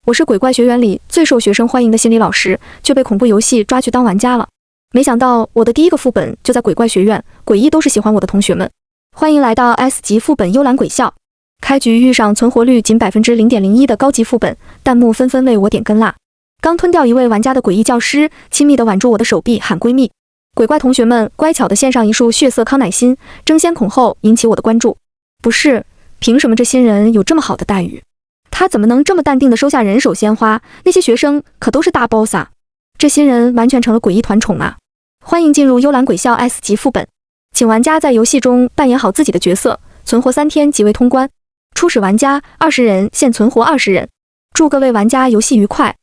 我是鬼怪学院里最受学生欢迎的心理老师，却被恐怖游戏抓去当玩家了。没想到我的第一个副本就在鬼怪学院，诡异都是喜欢我的同学们。欢迎来到 S 级副本幽兰鬼笑。开局遇上存活率仅 0.01% 的高级副本，弹幕纷纷为我点根蜡。刚吞掉一位玩家的诡异教师，亲密地挽住我的手臂喊闺蜜。鬼怪同学们乖巧地献上一束血色康乃馨，争先恐后引起我的关注。不是，凭什么这新人有这么好的待遇？他怎么能这么淡定地收下人手鲜花？那些学生可都是大 boss 啊！这新人完全成了诡异团宠啊！欢迎进入幽兰鬼笑 S 级副本，请玩家在游戏中扮演好自己的角色，存活3天即为通关。初始玩家20人，现存活20人。祝各位玩家游戏愉快。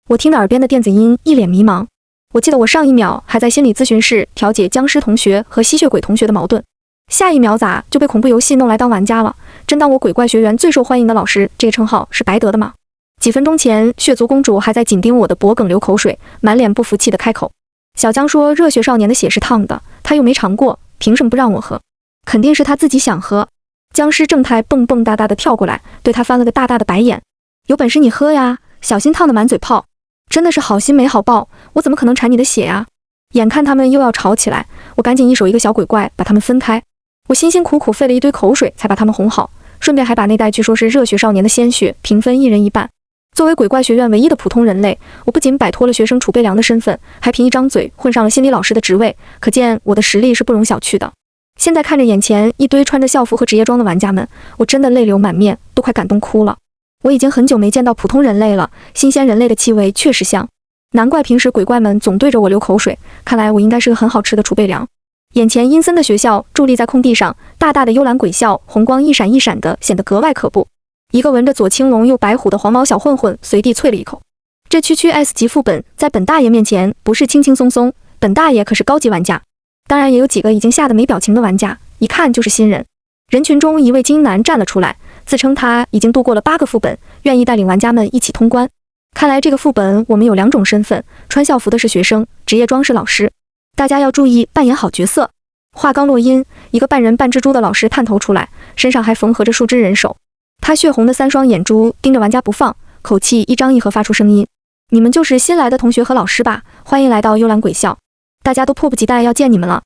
我听着耳边的电子音，一脸迷茫。我记得我上一秒还在心理咨询室调解僵尸同学和吸血鬼同学的矛盾，下一秒咋就被恐怖游戏弄来当玩家了？真当我鬼怪学院最受欢迎的老师这个称号是白得的吗？几分钟前，血族公主还在紧盯我的脖梗流口水，满脸不服气的开口。小江说热血少年的血是烫的，他又没尝过，凭什么不让我喝？肯定是他自己想喝。僵尸正太蹦蹦哒哒的跳过来，对他翻了个大大的白眼。有本事你喝呀，小心烫得满嘴泡。真的是好心没好报，我怎么可能馋你的血呀？眼看他们又要吵起来，我赶紧一手一个小鬼怪把他们分开。我辛辛苦苦费了一堆口水才把他们哄好，顺便还把那袋据说是热血少年的鲜血平分1人1半。作为鬼怪学院唯一的普通人类，我不仅摆脱了学生储备粮的身份，还凭一张嘴混上了心理老师的职位，可见我的实力是不容小觑的。现在看着眼前一堆穿着校服和职业装的玩家们，我真的泪流满面，都快感动哭了。我已经很久没见到普通人类了，新鲜人类的气味确实香，难怪平时鬼怪们总对着我流口水，看来我应该是个很好吃的储备粮。眼前阴森的学校伫立在空地上，大大的幽兰鬼笑红光一闪一闪的，显得格外可怖。一个闻着左青龙右白虎的黄毛小混混随地啐了一口。这区 S 级副本在本大爷面前不是轻轻松松，本大爷可是高级玩家。当然也有几个已经吓得没表情的玩家，一看就是新人。人群中一位金男站了出来，自称他已经度过了8个副本，愿意带领玩家们一起通关。看来这个副本我们有2种身份，穿校服的是学生，职业装是老师。大家要注意扮演好角色。话刚落音，一个半人半蜘蛛的老师探头出来，身上还缝合着树枝人手。他血红的3双眼珠盯着玩家不放，口气一张一合发出声音：你们就是新来的同学和老师吧？欢迎来到幽兰鬼校，大家都迫不及待要见你们了。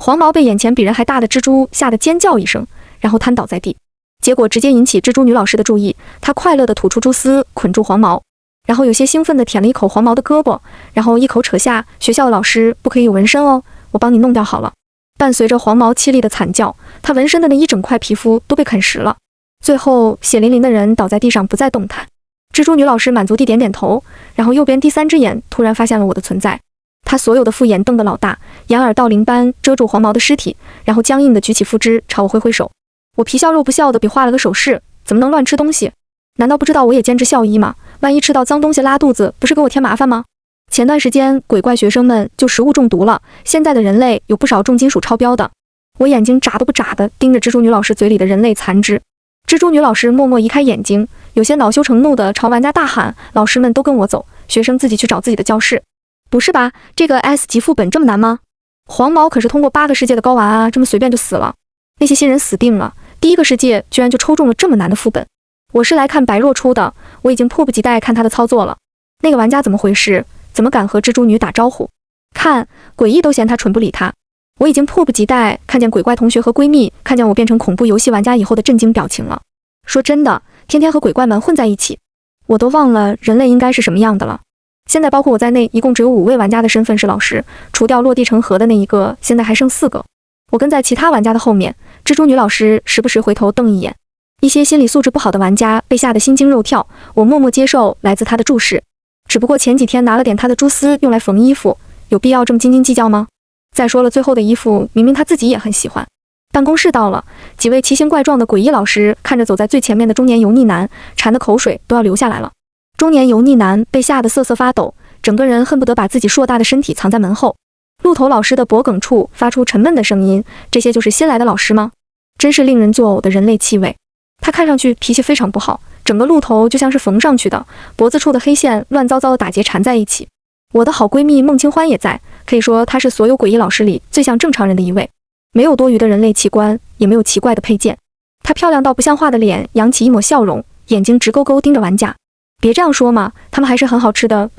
黄毛被眼前比人还大的蜘蛛吓得尖叫一声，然后瘫倒在地，结果直接引起蜘蛛女老师的注意。她快乐地吐出蛛丝捆住黄毛，然后有些兴奋地舔了一口黄毛的胳膊，然后一口扯下：学校的老师不可以有纹身哦，我帮你弄掉好了。伴随着黄毛凄厉的惨叫，他纹身的那一整块皮肤都被啃食了，最后血淋淋的人倒在地上不再动弹。蜘蛛女老师满足地点点头，然后右边第3只眼突然发现了我的存在，她所有的副眼瞪得老大，掩耳盗铃般遮住黄毛的尸体，然后僵硬地举起副肢朝我挥挥手。我皮笑肉不笑地比划了个手势，怎么能乱吃东西？难道不知道我也兼职校医吗？万一吃到脏东西拉肚子，不是给我添麻烦吗？前段时间鬼怪学生们就食物中毒了，现在的人类有不少重金属超标的。我眼睛眨都不眨地盯着蜘蛛女老师嘴里的人类残肢。蜘蛛女老师默默移开眼睛，有些恼羞成怒地朝玩家大喊：老师们都跟我走，学生自己去找自己的教室。不是吧，这个 S 级副本这么难吗？黄毛可是通过8个世界的睾丸啊，这么随便就死了。那些新人死定了，第1个世界居然就抽中了这么难的副本。我是来看白若出的，我已经迫不及待看他的操作了。那个玩家怎么回事？怎么敢和蜘蛛女打招呼？看，诡异都嫌他蠢不理他。我已经迫不及待看见鬼怪同学和闺蜜看见我变成恐怖游戏玩家以后的震惊表情了。说真的，天天和鬼怪们混在一起，我都忘了人类应该是什么样的了。现在包括我在内，一共只有5位玩家的身份是老师，除掉落地成盒的那一个，现在还剩4个。我跟在其他玩家的后面，蜘蛛女老师时不时回头瞪一眼。一些心理素质不好的玩家被吓得心惊肉跳，我默默接受来自他的注视。只不过前几天拿了点他的蛛丝用来缝衣服，有必要这么斤斤计较吗？再说了，最后的衣服明明他自己也很喜欢。办公室到了，几位奇形怪状的诡异老师看着走在最前面的中年油腻男，馋的口水都要流下来了。中年油腻男被吓得瑟瑟发抖，整个人恨不得把自己硕大的身体藏在门后。鹿头老师的脖梗处发出沉闷的声音：这些就是新来的老师吗？真是令人作呕的人类气味。他看上去脾气非常不好，整个鹿头就像是缝上去的，脖子处的黑线乱糟糟的打结缠在一起。我的好闺蜜孟清欢也在，可以说她是所有诡异老师里最像正常人的一位，没有多余的人类器官，也没有奇怪的配件。她漂亮到不像话的脸扬起一抹笑容，眼睛直勾勾盯着玩家。别这样说嘛，他们还是很好吃的。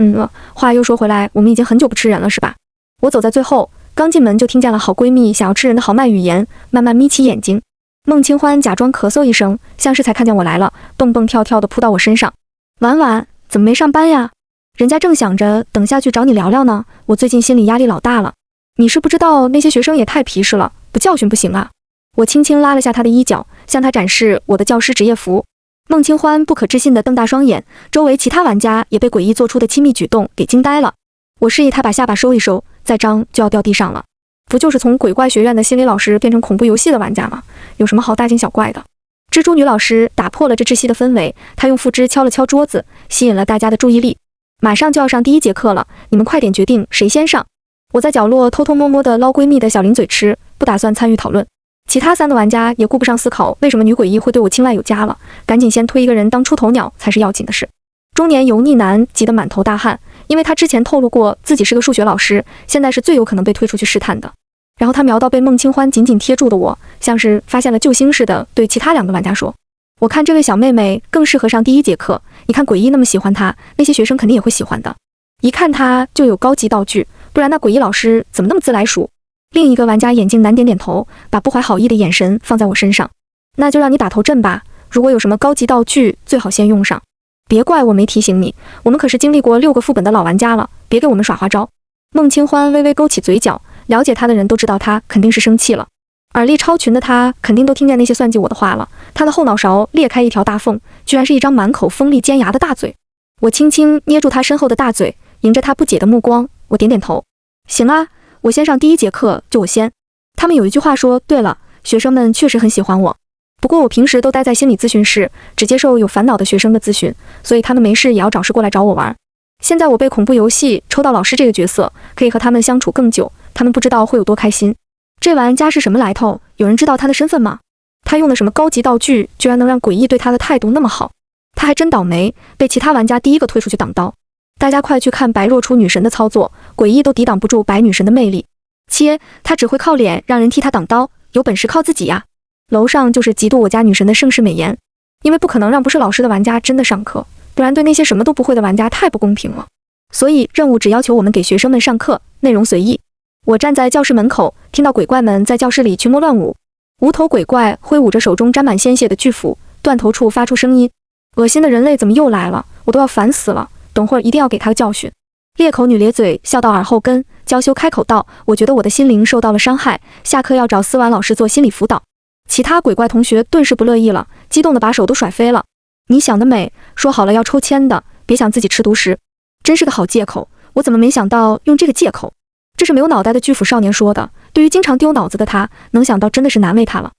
话又说回来，我们已经很久不吃人了，是吧？我走在最后，刚进门就听见了好闺蜜想要吃人的豪迈语言，慢慢眯起眼睛。孟清欢假装咳嗽一声，像是才看见我来了，蹦蹦跳跳地扑到我身上。婉婉，怎么没上班呀？人家正想着等下去找你聊聊呢。我最近心理压力老大了。你是不知道那些学生也太皮实了，不教训不行啊。我轻轻拉了下他的衣角，向他展示我的教师职业服。孟清欢不可置信地瞪大双眼，周围其他玩家也被诡异做出的亲密举动给惊呆了。我示意他把下巴收一收，再张就要掉地上了。不就是从鬼怪学院的心理老师变成恐怖游戏的玩家吗？有什么好大惊小怪的？蜘蛛女老师打破了这窒息的氛围，她用腹肢敲了敲桌子，吸引了大家的注意力。马上就要上第一节课了，你们快点决定谁先上。我在角落偷偷摸摸地捞闺蜜的小零嘴吃，不打算参与讨论。其他3个玩家也顾不上思考为什么女诡异会对我青睐有加了，赶紧先推一个人当出头鸟才是要紧的事。中年油腻男急得满头大汗，因为他之前透露过自己是个数学老师，现在是最有可能被推出去试探的。然后他瞄到被孟清欢紧紧贴住的我，像是发现了救星似的，对其他2个玩家说：“我看这位小妹妹更适合上第一节课，你看诡异那么喜欢她，那些学生肯定也会喜欢的。一看她就有高级道具，不然那诡异老师怎么那么自来熟？”另一个玩家眼睛难点点头，把不怀好意的眼神放在我身上。那就让你打头阵吧，如果有什么高级道具，最好先用上。别怪我没提醒你，我们可是经历过6个副本的老玩家了，别给我们耍花招。孟清欢微微勾起嘴角，了解他的人都知道他肯定是生气了。耳力超群的他肯定都听见那些算计我的话了，他的后脑勺裂开一条大缝，居然是一张满口锋利尖牙的大嘴。我轻轻捏住他身后的大嘴，迎着他不解的目光，我点点头。行啊，我先上第一节课，就我先。他们有一句话说对了，学生们确实很喜欢我。不过我平时都待在心理咨询室，只接受有烦恼的学生的咨询，所以他们没事也要找事过来找我玩。现在我被恐怖游戏抽到老师这个角色，可以和他们相处更久，他们不知道会有多开心。这玩家是什么来头？有人知道他的身份吗？他用的什么高级道具，居然能让诡异对他的态度那么好？他还真倒霉，被其他玩家第一个推出去挡刀。大家快去看白若初女神的操作，诡异都抵挡不住白女神的魅力。切，他只会靠脸让人替他挡刀，有本事靠自己呀！楼上就是嫉妒我家女神的盛世美颜，因为不可能让不是老师的玩家真的上课，不然对那些什么都不会的玩家太不公平了。所以任务只要求我们给学生们上课，内容随意。我站在教室门口，听到鬼怪们在教室里群魔乱舞。无头鬼怪挥舞着手中沾满鲜血的巨斧，断头处发出声音。恶心的人类怎么又来了？我都要烦死了！等会儿一定要给他个教训。裂口女咧嘴笑到耳后根，娇羞开口道：“我觉得我的心灵受到了伤害，下课要找思婉老师做心理辅导。”其他鬼怪同学顿时不乐意了，激动的把手都甩飞了。你想得美，说好了要抽签的，别想自己吃独食，真是个好借口。我怎么没想到用这个借口？这是没有脑袋的巨斧少年说的。对于经常丢脑子的他，能想到真的是难为他了。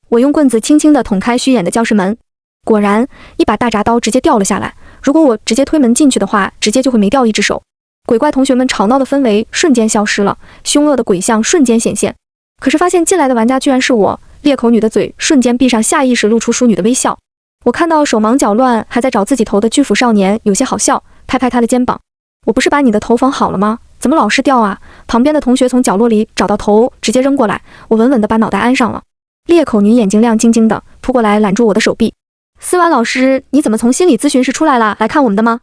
我用棍子轻轻地捅开虚掩的教室门，果然一把大铡刀直接掉了下来。如果我直接推门进去的话，直接就会没掉一只手。鬼怪同学们吵闹的氛围瞬间消失了，凶恶的鬼相瞬间显现。可是发现进来的玩家居然是我，裂口女的嘴瞬间闭上，下意识露出淑女的微笑。我看到手忙脚乱还在找自己头的巨斧少年，有些好笑，拍拍他的肩膀：“我不是把你的头缝好了吗？怎么老是掉啊？”旁边的同学从角落里找到头，直接扔过来，我稳稳地把脑袋安上了。裂口女眼睛亮晶晶的，扑过来揽住我的手臂：“思婉老师，你怎么从心理咨询室出来了？来看我们的吗？”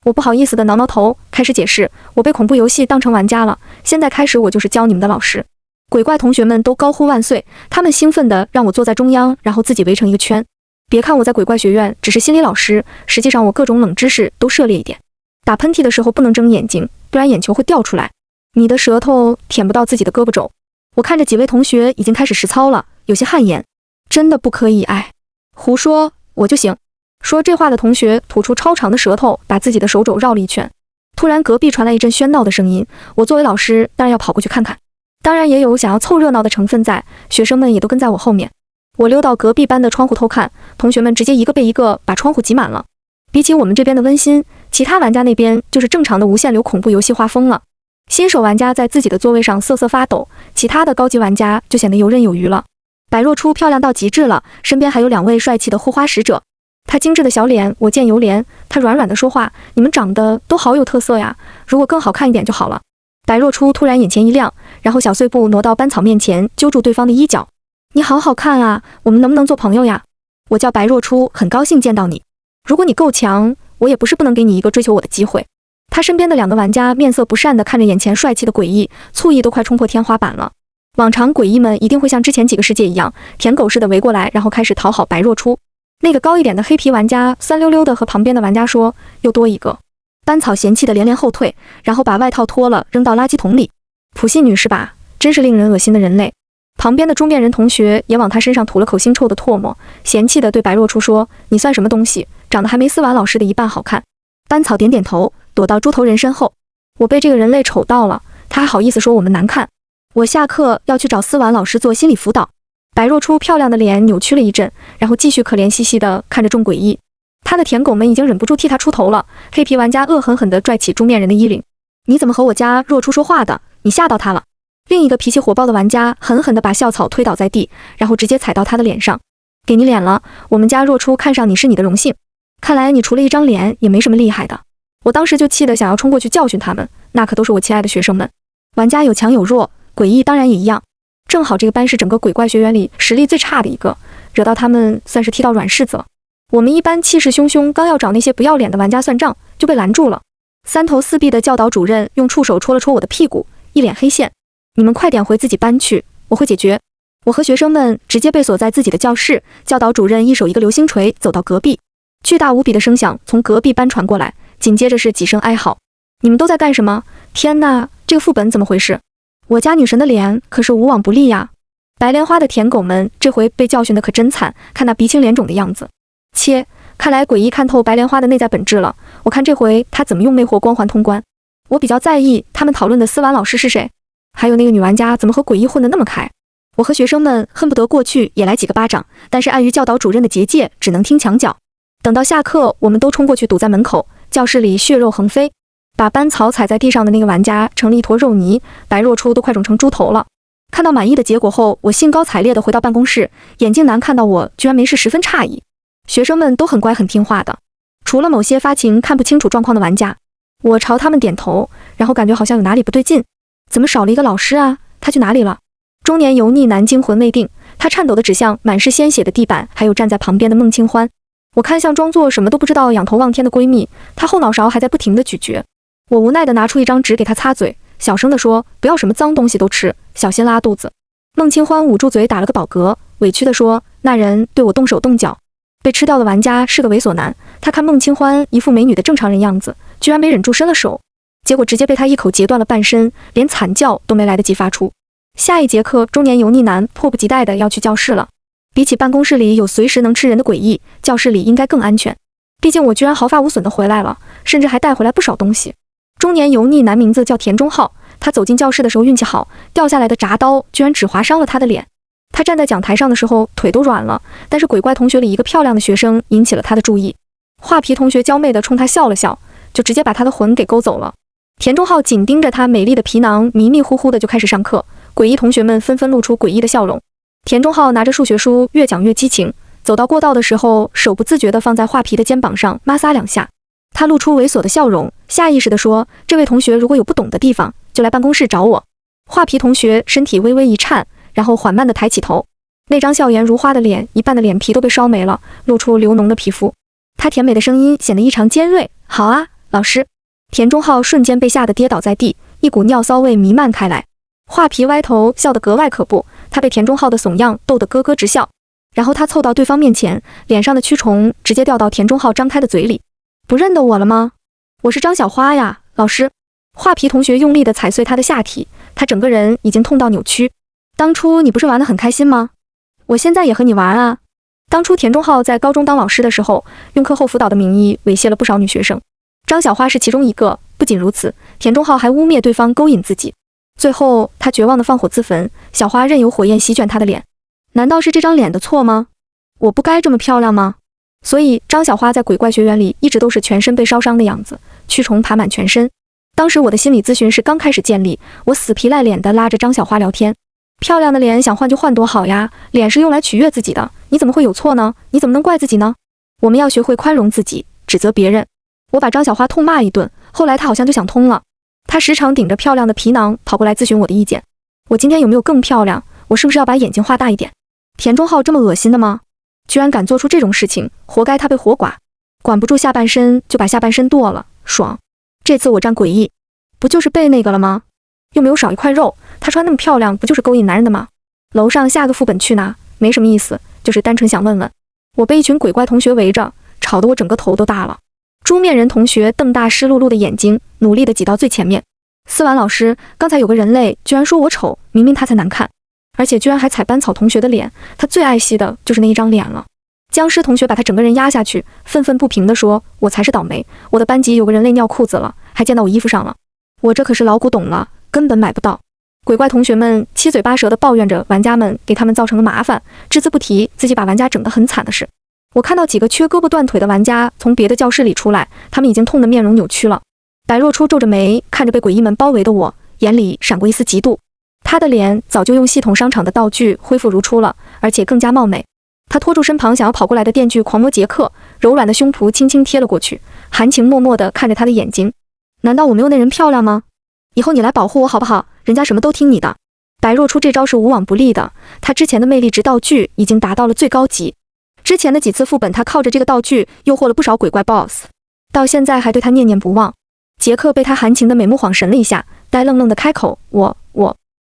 我不好意思地挠挠头，开始解释：“我被恐怖游戏当成玩家了，现在开始我就是教你们的老师。”鬼怪同学们都高呼万岁，他们兴奋地让我坐在中央，然后自己围成一个圈。别看我在鬼怪学院只是心理老师，实际上我各种冷知识都涉猎一点。打喷嚏的时候不能睁眼睛，不然眼球会掉出来。你的舌头舔不到自己的胳膊肘。我看着几位同学已经开始实操了，有些汗颜。真的不可以哎，胡说，我就行。说这话的同学吐出超长的舌头，把自己的手肘绕了一圈。突然隔壁传来一阵喧闹的声音，我作为老师当然要跑过去看看。当然也有想要凑热闹的成分在，学生们也都跟在我后面。我溜到隔壁班的窗户偷看，同学们直接一个被一个把窗户挤满了。比起我们这边的温馨，其他玩家那边就是正常的无限流恐怖游戏画风了。新手玩家在自己的座位上瑟瑟发抖，其他的高级玩家就显得游刃有余了。白若初漂亮到极致了，身边还有2位帅气的护花使者。她精致的小脸我见犹怜，她软软的说话：“你们长得都好有特色呀，如果更好看一点就好了。”白若初突然眼前一亮，然后小碎步挪到班草面前，揪住对方的衣角：“你好好看啊，我们能不能做朋友呀？”我叫白若初，很高兴见到你。如果你够强，我也不是不能给你一个追求我的机会。他身边的2个玩家面色不善地看着眼前帅气的诡异，醋意都快冲破天花板了。往常诡异们一定会像之前几个世界一样，舔狗似的围过来，然后开始讨好白若初。那个高一点的黑皮玩家酸溜溜的和旁边的玩家说：“又多一个。”班草嫌弃的连连后退，然后把外套脱了扔到垃圾桶里。普信女是吧？真是令人恶心的人类。旁边的中面人同学也往他身上吐了口腥臭的唾沫，嫌弃地对白若初说：“你算什么东西，长得还没思婉老师的一半好看。”班草点点头，躲到猪头人身后。我被这个人类丑到了，他还好意思说我们难看。我下课要去找思婉老师做心理辅导。白若初漂亮的脸扭曲了一阵，然后继续可怜兮兮地看着众诡异。他的舔狗们已经忍不住替他出头了。黑皮玩家恶狠狠地拽起猪面人的衣领：“你怎么和我家若初说话的？你吓到他了。”另一个脾气火爆的玩家狠狠地把校草推倒在地，然后直接踩到他的脸上：“给你脸了，我们家若初看上你是你的荣幸。看来你除了一张脸也没什么厉害的。”我当时就气得想要冲过去教训他们，那可都是我亲爱的学生们。玩家有强有弱，诡异当然也一样。正好这个班是整个鬼怪学院里实力最差的一个，惹到他们算是踢到软柿子了。我们一班气势汹汹，刚要找那些不要脸的玩家算账，就被拦住了。3头4臂的教导主任用触手戳了戳我的屁股，一脸黑线：“你们快点回自己班去，我会解决。”我和学生们直接被锁在自己的教室。教导主任一手一个流星锤走到隔壁，巨大无比的声响从隔壁班传过来，紧接着是几声哀嚎：“你们都在干什么？天哪，这个副本怎么回事？我家女神的脸可是无往不利呀！”白莲花的舔狗们这回被教训的可真惨，看那鼻青脸肿的样子。切，看来诡异看透白莲花的内在本质了。我看这回他怎么用魅惑光环通关。我比较在意他们讨论的思婉老师是谁，还有那个女玩家怎么和诡异混得那么开。我和学生们恨不得过去也来几个巴掌，但是碍于教导主任的结界，只能听墙角。等到下课，我们都冲过去堵在门口，教室里血肉横飞。把班草踩在地上的那个玩家成了一坨肉泥，白若初都快肿成猪头了。看到满意的结果后，我兴高采烈地回到办公室，眼镜男看到我居然没事，十分诧异。学生们都很乖很听话的，除了某些发情看不清楚状况的玩家。我朝他们点头，然后感觉好像有哪里不对劲。怎么少了一个老师啊？他去哪里了？中年油腻男惊魂未定，他颤抖地指向满是鲜血的地板，还有站在旁边的孟清欢。我看像装作什么都不知道仰头望天的闺蜜，她后脑勺还在不停地咀嚼。我无奈地拿出一张纸给她擦嘴，小声地说：“不要什么脏东西都吃，小心拉肚子。”孟清欢捂住嘴打了个饱嗝，委屈地说：“那人对我动手动脚。”被吃掉的玩家是个猥琐男，他看孟清欢一副美女的正常人样子，居然没忍住伸了手，结果直接被他一口截断了半身，连惨叫都没来得及发出。下一节课，中年油腻男迫不及待地要去教室了。比起办公室里有随时能吃人的诡异，教室里应该更安全。毕竟我居然毫发无损地回来了，甚至还带回来不少东西。中年油腻男名字叫田中浩，他走进教室的时候运气好，掉下来的铡刀居然只划伤了他的脸。他站在讲台上的时候腿都软了，但是鬼怪同学里一个漂亮的学生引起了他的注意。画皮同学娇媚地冲他笑了笑，就直接把他的魂给勾走了。田中浩紧盯着他美丽的皮囊，迷迷糊糊的就开始上课。诡异同学们纷纷露出诡异的笑容。田中浩拿着数学书越讲越激情，走到过道的时候，手不自觉地放在画皮的肩膀上摩挲2下。他露出猥琐的笑容，下意识地说：“这位同学如果有不懂的地方，就来办公室找我。”画皮同学身体微微一颤，然后缓慢地抬起头，那张笑颜如花的脸，一半的脸皮都被烧没了，露出流脓的皮肤。他甜美的声音显得异常尖锐：“好啊，老师。”田中浩瞬间被吓得跌倒在地，一股尿骚味弥漫开来。画皮歪头笑得格外可怖，他被田中浩的怂样逗得咯咯直笑。然后他凑到对方面前，脸上的蛆虫直接掉到田中浩张开的嘴里。“不认得我了吗？我是张小花呀，老师。”画皮同学用力地踩碎他的下体，他整个人已经痛到扭曲。“当初你不是玩得很开心吗？我现在也和你玩啊。”当初田中浩在高中当老师的时候，用课后辅导的名义猥亵了不少女学生，张小花是其中一个。不仅如此，田中浩还污蔑对方勾引自己。最后他绝望地放火自焚，小花任由火焰席卷他的脸。难道是这张脸的错吗？我不该这么漂亮吗？所以张小花在鬼怪学园里一直都是全身被烧伤的样子，蛆虫爬满全身。当时我的心理咨询室刚开始建立，我死皮赖脸地拉着张小花聊天。漂亮的脸想换就换多好呀，脸是用来取悦自己的，你怎么会有错呢？你怎么能怪自己呢？我们要学会宽容自己，指责别人。我把张小花痛骂一顿，后来她好像就想通了。她时常顶着漂亮的皮囊跑过来咨询我的意见。我今天有没有更漂亮？我是不是要把眼睛画大一点？田中浩这么恶心的吗？居然敢做出这种事情，活该他被活剐。管不住下半身就把下半身剁了，爽。这次我站诡异，不就是被那个了吗？又没有少一块肉，她穿那么漂亮，不就是勾引男人的吗？楼上下个副本去拿，没什么意思，就是单纯想问问。我被一群鬼怪同学围着，吵得我整个头都大了。猪面人同学瞪大湿漉漉的眼睛，努力地挤到最前面。思婉老师，刚才有个人类居然说我丑，明明他才难看，而且居然还踩班草同学的脸，他最爱惜的就是那一张脸了。僵尸同学把他整个人压下去，愤愤不平地说：“我才是倒霉，我的班级有个人类尿裤子了，还溅到我衣服上了。我这可是老古董了，根本买不到。”鬼怪同学们七嘴八舌地抱怨着玩家们给他们造成了麻烦，只字不提自己把玩家整得很惨的事。我看到几个缺胳膊断腿的玩家从别的教室里出来，他们已经痛得面容扭曲了。白若初皱着眉看着被诡异们包围的我，眼里闪过一丝嫉妒。他的脸早就用系统商场的道具恢复如初了，而且更加貌美。他拖住身旁想要跑过来的电锯狂魔杰克，柔软的胸脯轻轻贴了过去，含情脉脉地看着他的眼睛。难道我没有那人漂亮吗？以后你来保护我好不好？人家什么都听你的。白若初这招是无往不利的，他之前的魅力值道具已经达到了最高级。之前的几次副本，他靠着这个道具诱惑了不少鬼怪 BOSS， 到现在还对他念念不忘。杰克被他含情的美目晃神了一下，呆愣愣地开口：“我。”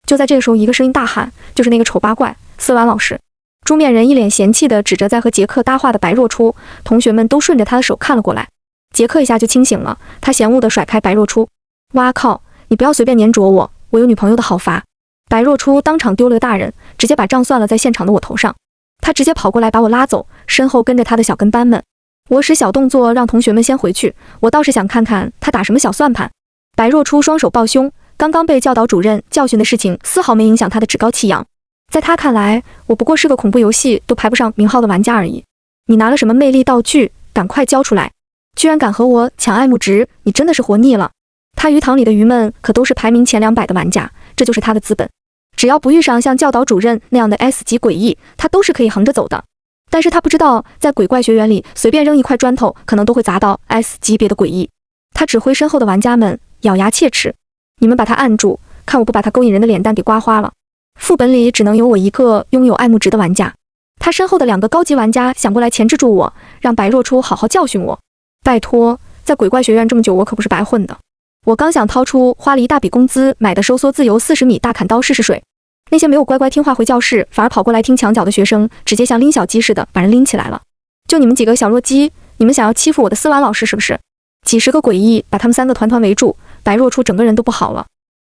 就在这个时候，一个声音大喊：“就是那个丑八怪，思婉老师！”猪面人一脸嫌弃地指着在和杰克搭话的白若初，同学们都顺着他的手看了过来。杰克一下就清醒了，他嫌恶地甩开白若初：“哇靠，你不要随便粘着我，我有女朋友的好罚。”白若初当场丢了个大人，直接把账算了在现场的我头上。他直接跑过来把我拉走，身后跟着他的小跟班们。我使小动作让同学们先回去，我倒是想看看他打什么小算盘。白若初双手抱胸，刚刚被教导主任教训的事情丝毫没影响他的趾高气扬。在他看来，我不过是个恐怖游戏都排不上名号的玩家而已。你拿了什么魅力道具？赶快交出来！居然敢和我抢爱慕值，你真的是活腻了。他鱼塘里的鱼们可都是排名前200的玩家，这就是他的资本。只要不遇上像教导主任那样的 S 级诡异，他都是可以横着走的。但是他不知道，在鬼怪学园里，随便扔一块砖头，可能都会砸到 S 级别的诡异。他指挥身后的玩家们咬牙切齿：“你们把他按住，看我不把他勾引人的脸蛋给刮花了。”副本里只能有我一个拥有爱慕值的玩家。他身后的2个高级玩家想过来钳制住我，让白若初好好教训我。拜托，在鬼怪学院这么久，我可不是白混的。我刚想掏出花了一大笔工资买的收缩自由40米大砍刀试试水，那些没有乖乖听话回教室，反而跑过来听墙角的学生，直接像拎小鸡似的把人拎起来了。就你们几个小弱鸡，你们想要欺负我的思婉老师是不是？几十个诡异把他们3个团团围住，白若初整个人都不好了。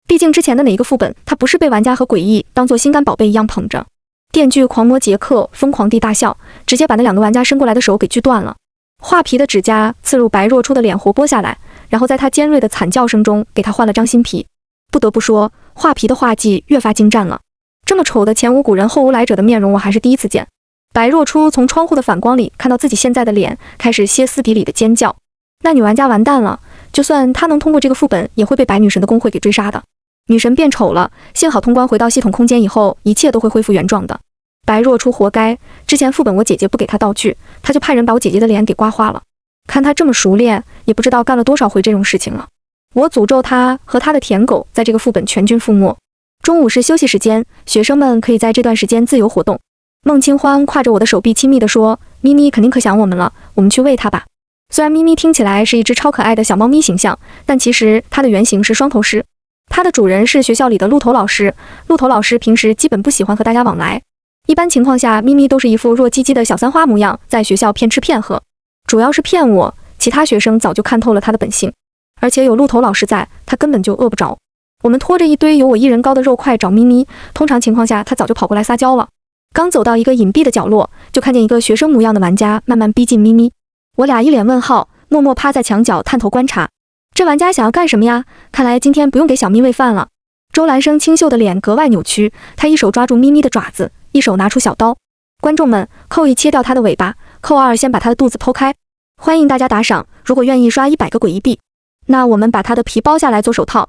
毕竟之前的哪一个副本，他不是被玩家和诡异当做心肝宝贝一样捧着？电锯狂魔杰克疯狂地大笑，直接把那2个玩家伸过来的手给锯断了。画皮的指甲刺入白若初的脸，活剥下来，然后在他尖锐的惨叫声中给他换了张新皮。不得不说，画皮的画技越发精湛了。这么丑的前无古人后无来者的面容，我还是第一次见。白若初从窗户的反光里看到自己现在的脸，开始歇斯底里的尖叫。那女玩家完蛋了，就算她能通过这个副本，也会被白女神的工会给追杀的。女神变丑了，幸好通关回到系统空间以后，一切都会恢复原状的。白若初活该，之前副本我姐姐不给她道具，她就派人把我姐姐的脸给刮花了。看她这么熟练，也不知道干了多少回这种事情了。我诅咒她和她的舔狗在这个副本全军覆没。中午是休息时间，学生们可以在这段时间自由活动。孟清欢挎着我的手臂亲密地说：“咪咪肯定可想我们了，我们去喂它吧。”虽然咪咪听起来是一只超可爱的小猫咪形象，但其实它的原型是双头狮。它的主人是学校里的鹿头老师，鹿头老师平时基本不喜欢和大家往来。一般情况下，咪咪都是一副弱鸡鸡的小三花模样，在学校骗吃骗喝，主要是骗我。其他学生早就看透了它的本性，而且有鹿头老师在，它根本就饿不着。我们拖着一堆有我1人高的肉块找咪咪，通常情况下它早就跑过来撒娇了。刚走到一个隐蔽的角落，就看见一个学生模样的玩家慢慢逼近咪咪。我俩一脸问号，默默趴在墙角探头观察。这玩家想要干什么呀？看来今天不用给小咪喂饭了。周兰生清秀的脸格外扭曲，他一手抓住咪咪的爪子，一手拿出小刀。观众们，扣1切掉它的尾巴，扣2先把它的肚子剖开。欢迎大家打赏，如果愿意刷100个诡异币，那我们把它的皮剥下来做手套。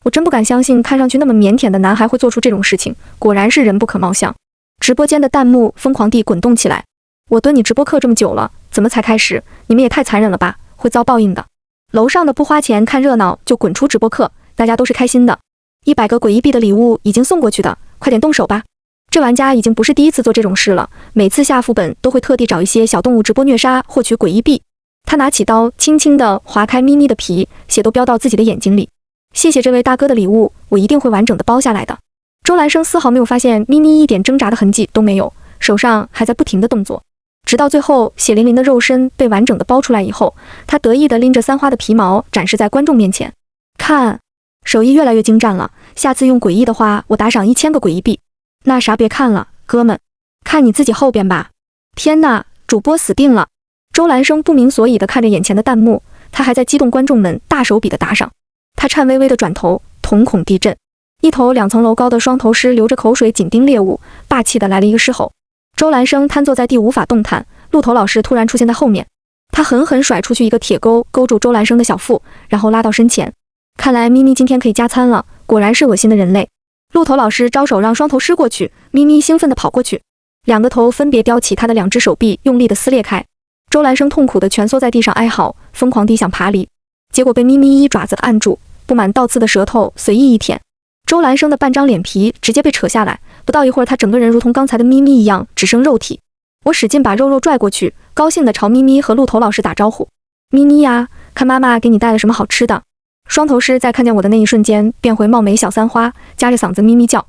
我真不敢相信，看上去那么腼腆的男孩会做出这种事情，果然是人不可貌相。直播间的弹幕疯狂地滚动起来。我蹲你直播课这么久了，怎么才开始？你们也太残忍了吧，会遭报应的。楼上的不花钱看热闹就滚出直播课，大家都是开心的。100个诡异币的礼物已经送过去的，快点动手吧。这玩家已经不是第一次做这种事了，每次下副本都会特地找一些小动物直播虐杀，获取诡异币。他拿起刀，轻轻地划开咪咪的皮，血都飙到自己的眼睛里。谢谢这位大哥的礼物，我一定会完整的包下来的。周兰生丝毫没有发现咪咪一点挣扎的痕迹都没有，手上还在不停的动作，直到最后血淋淋的肉身被完整的包出来以后，他得意地拎着3花的皮毛展示在观众面前。看，手艺越来越精湛了，下次用诡异的话，我打赏1000个诡异币。那啥，别看了，哥们，看你自己后边吧。天哪，主播死定了！周兰生不明所以地看着眼前的弹幕，他还在激动观众们大手笔的打赏。他颤巍巍地转头，瞳孔地震。一头2层楼高的双头狮流着口水紧盯猎物，霸气地来了一个狮吼。周兰生瘫坐在地无法动弹，鹿头老师突然出现在后面，他狠狠甩出去一个铁钩，勾住周兰生的小腹，然后拉到身前。看来咪咪今天可以加餐了，果然是恶心的人类。鹿头老师招手让双头狮过去，咪咪兴奋地跑过去，2个头分别叼起他的2只手臂，用力地撕裂开。周兰生痛苦地蜷缩在地上哀嚎，疯狂地想爬离，结果被咪咪一爪子按住，布满倒刺的舌头随意一舔，周兰生的半张脸皮直接被扯下来，不到一会儿，他整个人如同刚才的咪咪一样，只剩肉体。我使劲把肉肉拽过去，高兴地朝咪咪和鹿头老师打招呼：“咪咪呀，看妈妈给你带了什么好吃的。”双头狮在看见我的那一瞬间，变回貌美小3花，夹着嗓子咪咪叫。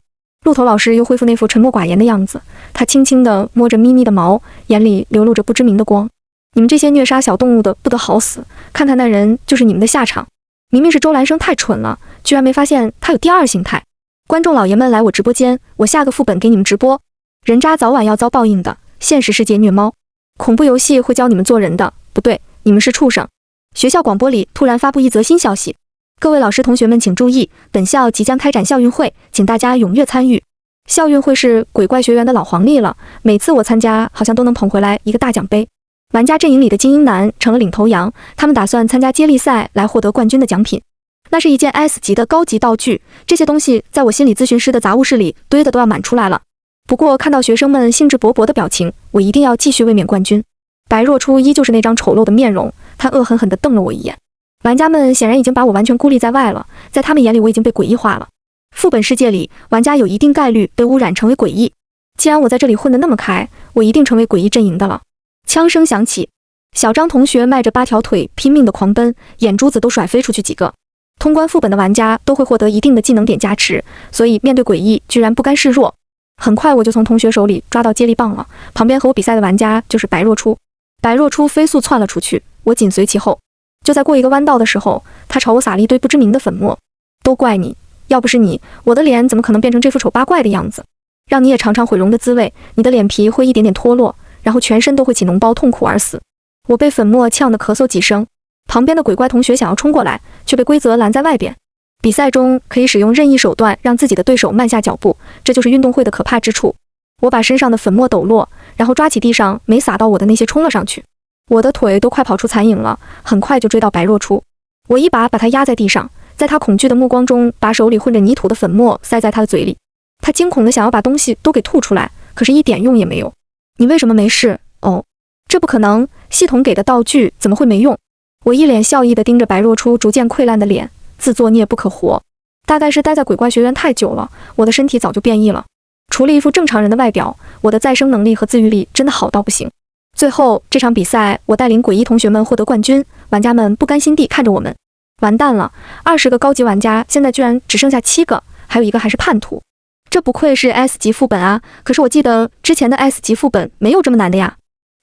鹿头老师又恢复那副沉默寡言的样子，他轻轻地摸着咪咪的毛，眼里流露着不知名的光。你们这些虐杀小动物的不得好死，看看那人就是你们的下场。明明是周兰生太蠢了，居然没发现他有第2形态。观众老爷们来我直播间，我下个副本给你们直播。人渣早晚要遭报应的，现实世界虐猫，恐怖游戏会教你们做人的，不对，你们是畜生。学校广播里突然发布一则新消息，各位老师同学们请注意，本校即将开展校运会，请大家踊跃参与。校运会是鬼怪学园的老黄历了，每次我参加好像都能捧回来一个大奖杯。玩家阵营里的精英男成了领头羊，他们打算参加接力赛来获得冠军的奖品。那是一件 S 级的高级道具，这些东西在我心理咨询师的杂物室里堆的都要满出来了。不过看到学生们兴致勃勃的表情，我一定要继续卫冕冠军。白若初依旧是那张丑陋的面容，他恶狠狠地瞪了我一眼。玩家们显然已经把我完全孤立在外了，在他们眼里我已经被诡异化了。副本世界里，玩家有一定概率被污染成为诡异。既然我在这里混得那么开，我一定成为诡异阵营的了。枪声响起，小张同学迈着8条腿拼命地狂奔，眼珠子都甩飞出去几个。通关副本的玩家都会获得一定的技能点加持，所以面对诡异居然不甘示弱。很快我就从同学手里抓到接力棒了，旁边和我比赛的玩家就是白若初。白若初飞速窜了出去，我紧随其后。就在过一个弯道的时候，他朝我撒了一堆不知名的粉末。都怪你，要不是你，我的脸怎么可能变成这副丑八怪的样子？让你也尝尝毁容的滋味，你的脸皮会一点点脱落，然后全身都会起脓包，痛苦而死。我被粉末呛得咳嗽几声，旁边的鬼怪同学想要冲过来，却被规则拦在外边。比赛中可以使用任意手段让自己的对手慢下脚步，这就是运动会的可怕之处。我把身上的粉末抖落，然后抓起地上没撒到我的那些冲了上去。我的腿都快跑出残影了，很快就追到白若初。我一把他压在地上，在他恐惧的目光中，把手里混着泥土的粉末塞在他的嘴里。他惊恐地想要把东西都给吐出来，可是一点用也没有。你为什么没事？哦，这不可能，系统给的道具怎么会没用？我一脸笑意地盯着白若初逐渐溃烂的脸，自作孽不可活。大概是待在鬼怪学院太久了，我的身体早就变异了。除了一副正常人的外表，我的再生能力和自愈力真的好到不行。最后这场比赛，我带领诡异同学们获得冠军，玩家们不甘心地看着我们。完蛋了，20个高级玩家现在居然只剩下7个，还有一个还是叛徒。这不愧是 S 级副本啊，可是我记得之前的 S 级副本没有这么难的呀。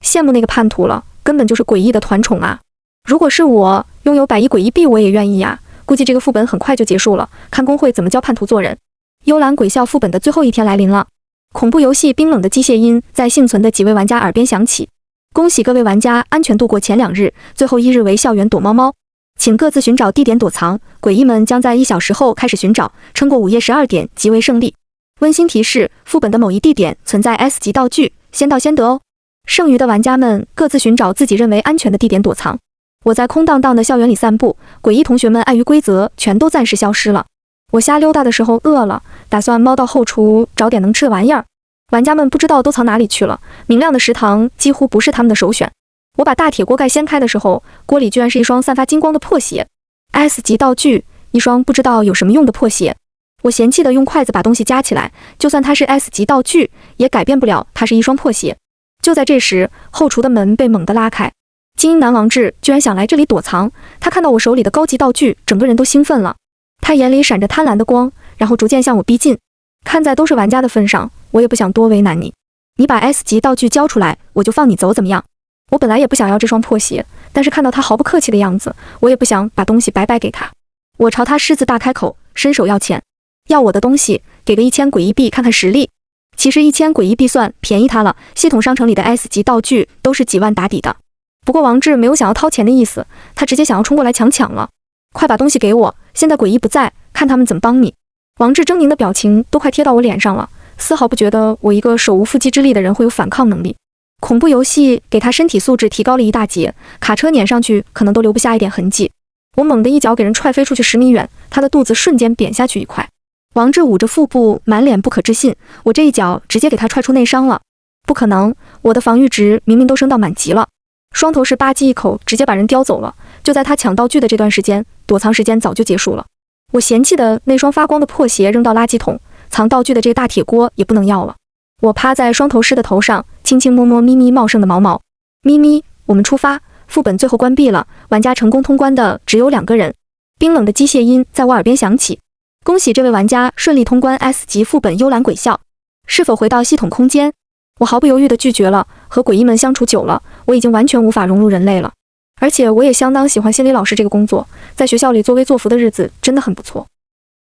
羡慕那个叛徒了，根本就是诡异的团宠啊。如果是我拥有100亿诡异币，我也愿意呀。估计这个副本很快就结束了，看工会怎么教叛徒做人。幽兰鬼校副本的最后一天来临了，恐怖游戏冰冷的机械音在幸存的几位玩家耳边响起。恭喜各位玩家安全度过前2日，最后1日为校园躲猫猫，请各自寻找地点躲藏，诡异们将在1小时后开始寻找，撑过午夜12点即为胜利。温馨提示，副本的某一地点存在 S 级道具，先到先得哦。剩余的玩家们各自寻找自己认为安全的地点躲藏。我在空荡荡的校园里散步，诡异同学们碍于规则全都暂时消失了。我瞎溜达的时候饿了，打算猫到后厨找点能吃的玩意儿。玩家们不知道都藏哪里去了，明亮的食堂几乎不是他们的首选。我把大铁锅盖掀开的时候，锅里居然是一双散发金光的破鞋。S 级道具，一双不知道有什么用的破鞋。我嫌弃地用筷子把东西夹起来，就算它是 S 级道具，也改变不了它是一双破鞋。就在这时，后厨的门被猛地拉开，精英男王志居然想来这里躲藏，他看到我手里的高级道具，整个人都兴奋了。他眼里闪着贪婪的光，然后逐渐向我逼近。看在都是玩家的份上，我也不想多为难你。你把 S 级道具交出来，我就放你走，怎么样？我本来也不想要这双破鞋，但是看到他毫不客气的样子，我也不想把东西白白给他。我朝他狮子大开口，伸手要钱，要我的东西，给个1000诡异币看看实力。其实1000诡异币算便宜他了，系统商城里的 S 级道具都是几万打底的。不过王志没有想要掏钱的意思，他直接想要冲过来抢了。快把东西给我，现在诡异不在，看他们怎么帮你。王志狰狞的表情都快贴到我脸上了，丝毫不觉得我一个手无缚鸡之力的人会有反抗能力。恐怖游戏给他身体素质提高了一大截，卡车碾上去可能都留不下一点痕迹。我猛地一脚给人踹飞出去10米远，他的肚子瞬间扁下去一块。王志捂着腹部，满脸不可置信，我这一脚直接给他踹出内伤了。不可能，我的防御值明明都升到满级了。双头士吧唧一口直接把人叼走了。就在他抢道具的这段时间，躲藏时间早就结束了。我嫌弃的那双发光的破鞋扔到垃圾桶，藏道具的这个大铁锅也不能要了。我趴在双头狮的头上，轻轻摸摸咪咪茂盛的毛毛。咪咪，我们出发。副本最后关闭了，玩家成功通关的只有2个人。冰冷的机械音在我耳边响起。恭喜这位玩家顺利通关 S 级副本幽兰鬼校。是否回到系统空间？我毫不犹豫地拒绝了。和鬼医们相处久了，我已经完全无法融入人类了。而且我也相当喜欢心理老师这个工作，在学校里作威作福的日子真的很不错。